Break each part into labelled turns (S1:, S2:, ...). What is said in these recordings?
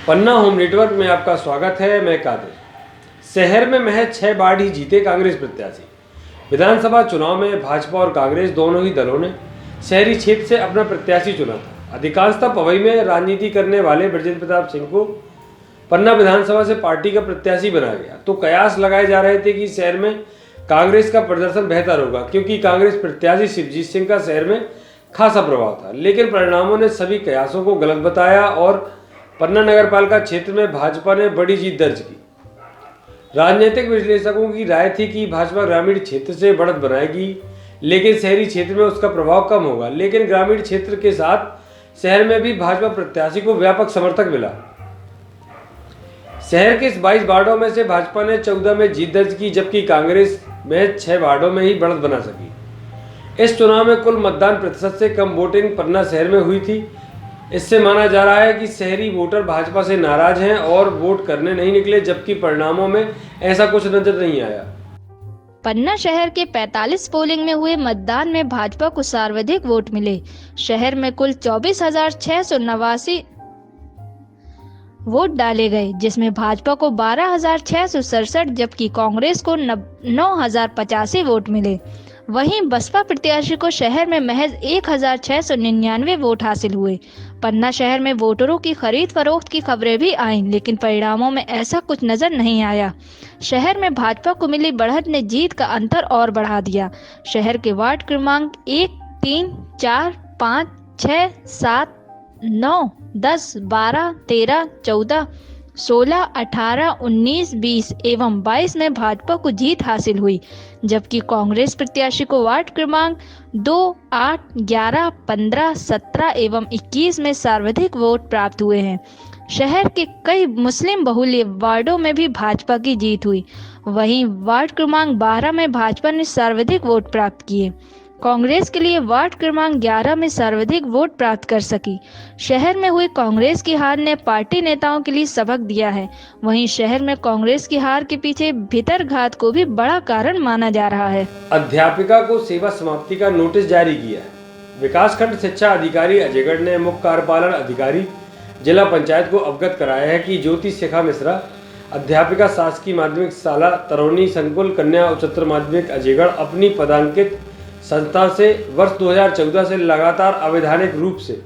S1: पन्ना home network में आपका स्वागत है। मैं कादिर। शहर में महज 6 वार्ड ही जीते कांग्रेस प्रत्याशी। विधानसभा चुनाव में भाजपा और कांग्रेस दोनों ही दलों ने शहरी क्षेत्र से अपना प्रत्याशी चुना था। अधिकांशतः पवई में राजनीति करने वाले ब्रजेंद्र प्रताप सिंह को पन्ना विधानसभा से पार्टी का प्रत्याशी बनाया गया, तो कयास लगाए जा रहे थे कि शहर में कांग्रेस का प्रदर्शन बेहतर होगा, क्योंकि कांग्रेस प्रत्याशी शिवजीत सिंह का शहर में खासा प्रभाव था। लेकिन परिणामों ने सभी कयासों को गलत बताया और पन्ना नगरपालिका क्षेत्र में भाजपा ने बड़ी जीत दर्ज की। राजनीतिक विश्लेषकों की राय थी कि भाजपा ग्रामीण क्षेत्र से बढ़त बनाएगी, लेकिन शहरी क्षेत्र में उसका प्रभाव कम होगा। लेकिन ग्रामीण क्षेत्र के साथ शहर में भी भाजपा प्रत्याशी को व्यापक समर्थक मिला। शहर के 22 वार्डों में से भाजपा ने 14 में जीत दर्ज की, जबकि कांग्रेस में 6 वार्डों में ही बढ़त बना सकी। इस चुनाव में कुल मतदान प्रतिशत से कम वोटिंग पन्ना शहर में हुई थी। इससे माना जा रहा है कि शहरी वोटर भाजपा से नाराज हैं और वोट करने नहीं निकले, जबकि परिणामों में ऐसा कुछ नजर नहीं आया।
S2: पन्ना शहर के 45 पोलिंग में हुए मतदान में भाजपा को सर्वाधिक वोट मिले। शहर में कुल 24,689 वोट डाले गए, जिसमें भाजपा को 12,667 जबकि कांग्रेस को 9,085 वोट मिले। वहीं बसपा प्रत्याशी को शहर में महज 1,699 वोट हासिल हुए। पन्ना शहर में वोटरों की खरीद फरोख्त की खबरें भी आईं, लेकिन परिणामों में ऐसा कुछ नजर नहीं आया। शहर में भाजपा को मिली बढ़त ने जीत का अंतर और बढ़ा दिया। शहर के वार्ड क्रमांक 1, 3, 4, 5, 6, 7, 9, 10, 12, 13, 14, 16, 18, 19, 20 एवं 22 में भाजपा को जीत हासिल हुई, जबकि कांग्रेस प्रत्याशी को वार्ड क्रमांक 2, 8, 11, 15, 17 एवं 21 में सर्वाधिक वोट प्राप्त हुए हैं। शहर के कई मुस्लिम बहुल्य वार्डों में भी भाजपा की जीत हुई। वहीं वार्ड क्रमांक 12 में भाजपा ने सर्वाधिक वोट प्राप्त किए। कांग्रेस के लिए वार्ड क्रमांक 11 में सर्वाधिक वोट प्राप्त कर सकी। शहर में हुई कांग्रेस की हार ने पार्टी नेताओं के लिए सबक दिया है। वहीं शहर में कांग्रेस की हार के पीछे भीतरघात को भी बड़ा कारण माना जा रहा है।
S1: अध्यापिका को सेवा समाप्ति का नोटिस जारी किया है। विकासखंड शिक्षा अधिकारी अजयगढ़ ने मुख्य कार्यपालन अधिकारी जिला पंचायत को अवगत कराया है कि ज्योति शिखा मिश्रा अध्यापिका शासकीय माध्यमिक शाला तरौनी संकुल कन्या उच्चतर माध्यमिक अजयगढ़ अपनी पदांकित संस्था से वर्ष 2014 से लगातार अवैधानिक रूप से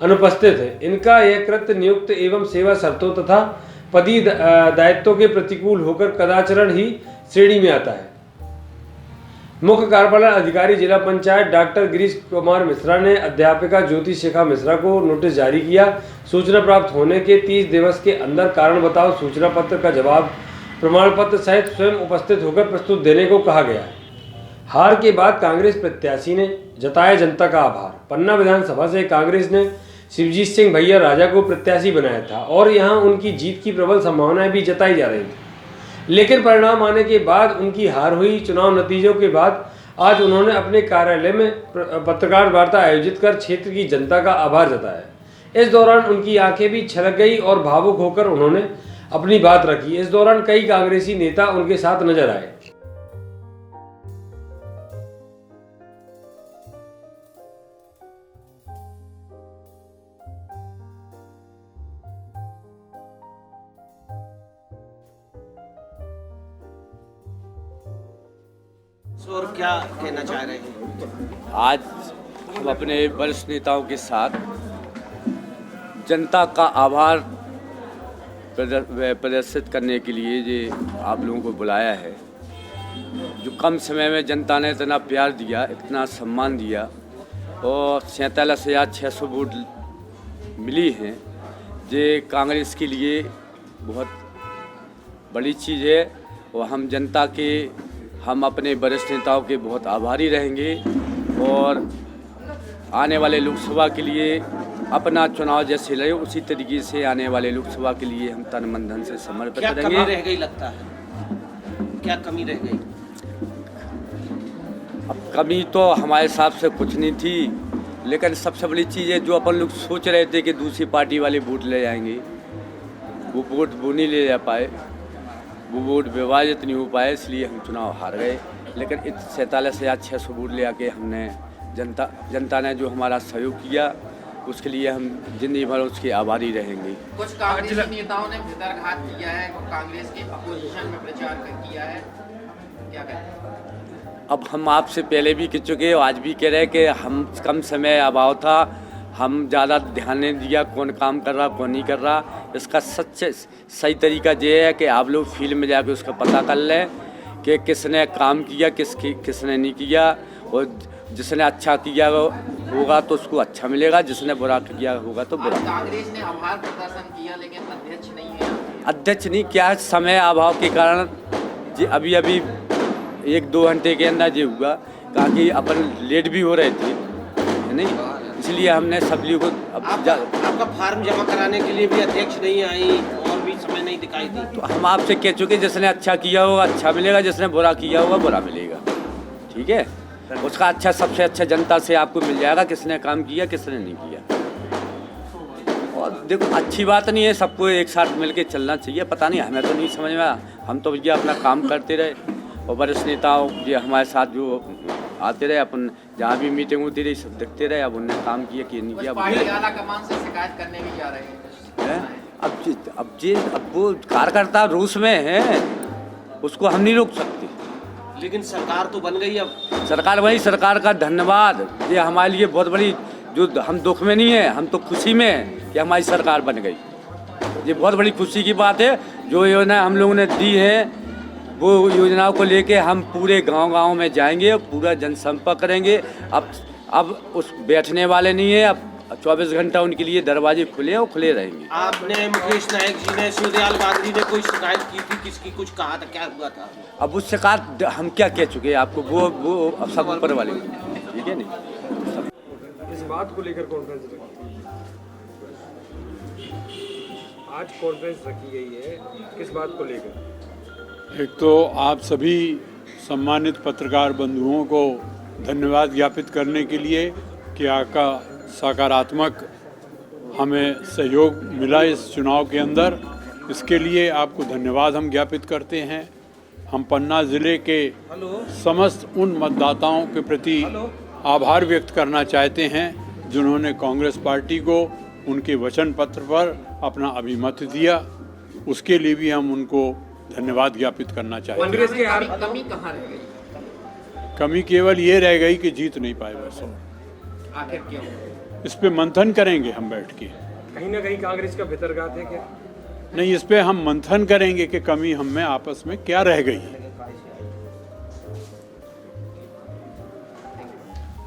S1: अनुपस्थित है। इनका यह कृत्य नियुक्त एवं सेवा शर्तों तथा पदी दायित्वों के प्रतिकूल होकर कदाचरण ही श्रेणी में आता है। मुख्य कार्यपालन अधिकारी जिला पंचायत डॉक्टर गिरीश कुमार मिश्रा ने अध्यापिका ज्योति शिखा मिश्रा को नोटिस जारी किया। सूचना प्राप्त होने के 30 दिवस के अंदर कारण बताओ सूचना पत्र का जवाब प्रमाण पत्र सहित स्वयं उपस्थित होकर प्रस्तुत देने को कहा गया है। हार के बाद कांग्रेस प्रत्याशी ने जताया जनता का आभार। पन्ना विधानसभा से कांग्रेस ने शिवजीत सिंह भैया राजा को प्रत्याशी बनाया था और यहां उनकी जीत की प्रबल संभावनाएं भी जताई जा रही थी। लेकिन परिणाम आने के बाद उनकी हार हुई। चुनाव नतीजों के बाद आज उन्होंने अपने कार्यालय में पत्रकार वार्ता आयोजित कर क्षेत्र की जनता का आभार जताया। इस दौरान उनकी आंखें भी छलक गई और भावुक होकर उन्होंने अपनी बात रखी। इस दौरान कई कांग्रेसी नेता उनके साथ नजर आए।
S3: और क्या कहना चाह रहे हैं?
S4: आज हम अपने वरिष्ठ नेताओं के साथ जनता का आभार प्रदर्शित करने के लिए ये आप लोगों को बुलाया है। जो कम समय में जनता ने इतना प्यार दिया, इतना सम्मान दिया और 47,600 वोट मिली हैं, ये कांग्रेस के लिए बहुत बड़ी चीज़ है। और हम अपने वरिष्ठ नेताओं के बहुत आभारी रहेंगे और आने वाले लोकसभा के लिए अपना चुनाव जैसे लड़े उसी तरीके से आने वाले लोकसभा के लिए हम तन मन धन से समर्पित रहेंगे।
S3: क्या कमी रह गई लगता है? क्या कमी रह गई?
S4: अब कमी तो हमारे हिसाब से कुछ नहीं थी, लेकिन सबसे बड़ी चीज़ है जो अपन लोग सोच रहे थे कि दूसरी पार्टी वाले वोट ले जाएंगे, वो वोट वो नहीं ले जा पाए, वो वोट विभाजित नहीं हो पाए, इसलिए हम चुनाव हार गए। लेकिन 47,600 वोट ले आके हमने जनता ने जो हमारा सहयोग किया उसके लिए हम जिंदगी भर उसके आभारी रहेंगे।
S3: कुछ कांग्रेसी नेताओं ने भितरघात किया है, कांग्रेस के अपोजिशन में प्रचार किया है, क्या कहते हैं?
S4: अब हम आपसे पहले भी कह चुके हैं, आज भी कह रहे हैं कि हम कम समय अभाव था, हम ज़्यादा ध्यान नहीं दिया कौन काम कर रहा कौन नहीं कर रहा। इसका सही तरीका ये है कि आप लोग फील्ड में जाकर उसका पता कर लें कि किसने काम किया किसने नहीं किया, और जिसने अच्छा किया होगा तो उसको अच्छा मिलेगा, जिसने बुरा किया होगा तो बुरा।
S3: कांग्रेस ने आभार प्रदर्शन किया लेकिन अध्यक्ष नहीं है।
S4: अध्यक्ष नहीं क्या, समय अभाव के कारण जी अभी 1-2 घंटे के अंदर ये हुआ, कि अपन लेट भी हो रहे थे, है नहीं, इसलिए हमने सभी को
S3: आपका फार्म जमा कराने के लिए भी अध्यक्ष नहीं आई और भी समय नहीं दिखाई दी।
S4: तो हम आपसे कह चुके जिसने अच्छा किया होगा अच्छा मिलेगा, जिसने बुरा किया होगा बुरा मिलेगा, ठीक है। उसका अच्छा सबसे अच्छा जनता से आपको मिल जाएगा किसने काम किया किसने नहीं किया। और देखो अच्छी बात नहीं है, सबको एक साथ मिलके चलना चाहिए। पता नहीं हमें तो नहीं समझ में आया, हम तो भैया अपना काम करते रहे और वरिष्ठ नेताओं ये हमारे साथ जो आते रहे, अपन जहाँ भी मीटिंग होती रही सब देखते रहे। अब उन्होंने काम किया कि नहीं किया,
S3: पार्टी आला कमान से शिकायत करने भी जा रहे हैं।
S4: अब वो कार्यकर्ता रूस में है, उसको हम नहीं रोक सकते।
S3: लेकिन सरकार तो बन गई, अब
S4: सरकार वही, सरकार का धन्यवाद, ये हमारे लिए बहुत बड़ी, जो हम दुख में नहीं है हम तो खुशी में है कि हमारी सरकार बन गई। ये बहुत बड़ी खुशी की बात है। जो योजना हम लोगों ने दी है वो योजनाओं को लेके हम पूरे गांव-गांव में जाएंगे, पूरा जनसंपर्क करेंगे। अब उस बैठने वाले नहीं है, अब 24 घंटा उनके लिए दरवाजे खुले हैं और खुले रहेंगे।
S3: आपने मुकेश नायक जी ने, सूर्यदयाल गांधी ने कोई शिकायत की थी, किसकी कुछ कहा था, क्या हुआ था?
S4: अब उस शिकायत हम क्या कह चुके हैं आपको, वो अब सब ऊपर वाले, ठीक है नहीं।
S1: इस बात को लेकर कॉन्फ्रेंस रखी, आज कॉन्फ्रेंस रखी गई है, किस बात को लेकर?
S5: एक तो आप सभी सम्मानित पत्रकार बंधुओं को धन्यवाद ज्ञापित करने के लिए कि आपका सकारात्मक हमें सहयोग मिला इस चुनाव के अंदर, इसके लिए आपको धन्यवाद हम ज्ञापित करते हैं। हम पन्ना ज़िले के समस्त उन मतदाताओं के प्रति आभार व्यक्त करना चाहते हैं जिन्होंने कांग्रेस पार्टी को उनके वचन पत्र पर अपना अभिमत दिया, उसके लिए भी हम उनको धन्यवाद ज्ञापित करना चाहते हैं।
S1: कांग्रेस के
S3: कमी कहाँ रह गई?
S5: कमी केवल ये रह गई कि जीत नहीं पाए बस।
S3: आखिर क्यों?
S5: इस पे मंथन करेंगे हम बैठ के।
S1: कहीं ना कहीं कांग्रेस का भितरघात है क्या?
S5: नहीं, इस पे हम मंथन करेंगे कि कमी हम में आपस में क्या रह गई है।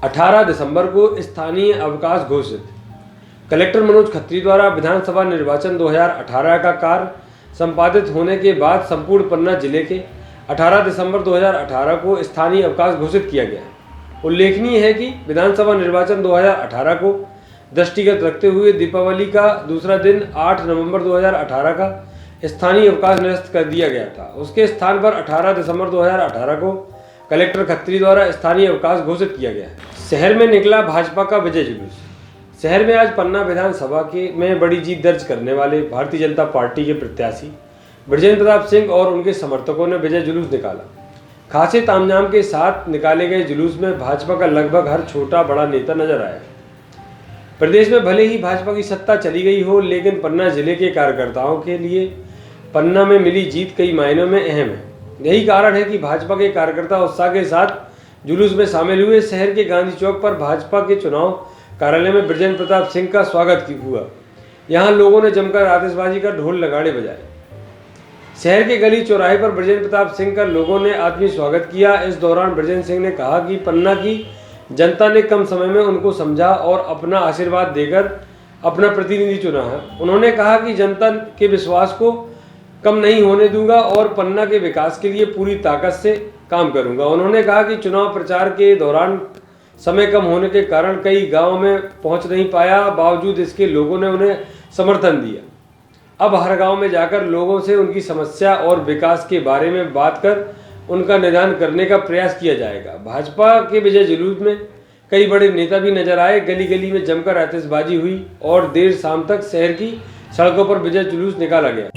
S1: 18 दिसंबर को स्थानीय अवकाश घोषित। कलेक्टर मनोज खत्री द्वारा विधानसभा निर्वाचन 2018 का कार्य संपादित होने के बाद संपूर्ण पन्ना जिले के 18 दिसंबर 2018 को स्थानीय अवकाश घोषित किया गया। उल्लेखनीय है कि विधानसभा निर्वाचन 2018 को दृष्टिगत रखते हुए दीपावली का दूसरा दिन 8 नवंबर 2018 का स्थानीय अवकाश निरस्त कर दिया गया था। उसके स्थान पर 18 दिसंबर 2018 को कलेक्टर खत्री द्वारा स्थानीय अवकाश घोषित किया गया। शहर में निकला भाजपा का विजय जुलूस। शहर में आज पन्ना विधानसभा में बड़ी जीत दर्ज करने वाले भारतीय जनता पार्टी के प्रत्याशी बृजेंद्र प्रताप सिंह और उनके समर्थकों ने विजय जुलूस निकाला। खासे तामझाम के साथ निकाले गए जुलूस में भाजपा का लगभग हर छोटा बड़ा नेता नजर आया। प्रदेश में भले ही भाजपा की सत्ता चली गई हो, लेकिन पन्ना जिले के कार्यकर्ताओं के लिए पन्ना में मिली जीत कई मायनों में अहम है। यही कारण है कि भाजपा के कार्यकर्ता उत्साह के साथ जुलूस में शामिल हुए। शहर के गांधी चौक पर भाजपा के चुनाव कार्यालय में बृजेंद्र प्रताप सिंह का स्वागत हुआ। यहां लोगों ने जमकर आतिशबाजी का ढोल नगाड़े बजाए। शहर के गली चौराहे पर बृजेंद्र प्रताप सिंह का लोगों ने आत्मीय स्वागत किया। इस दौरान बृजेंद्र सिंह ने कहा कि पन्ना की जनता ने कम समय में उनको समझा और अपना आशीर्वाद देकर अपना प्रतिनिधि चुना है। उन्होंने कहा कि जनता के विश्वास को कम नहीं होने दूंगा और पन्ना के विकास के लिए पूरी ताकत से काम करूंगा। उन्होंने कहा कि चुनाव प्रचार के दौरान समय कम होने के कारण कई गांवों में पहुंच नहीं पाया, बावजूद इसके लोगों ने उन्हें समर्थन दिया। अब हर गांव में जाकर लोगों से उनकी समस्या और विकास के बारे में बात कर उनका निदान करने का प्रयास किया जाएगा। भाजपा के विजय जुलूस में कई बड़े नेता भी नजर आए। गली गली में जमकर आतिशबाजी हुई और देर शाम तक शहर की सड़कों पर विजय जुलूस निकाला गया।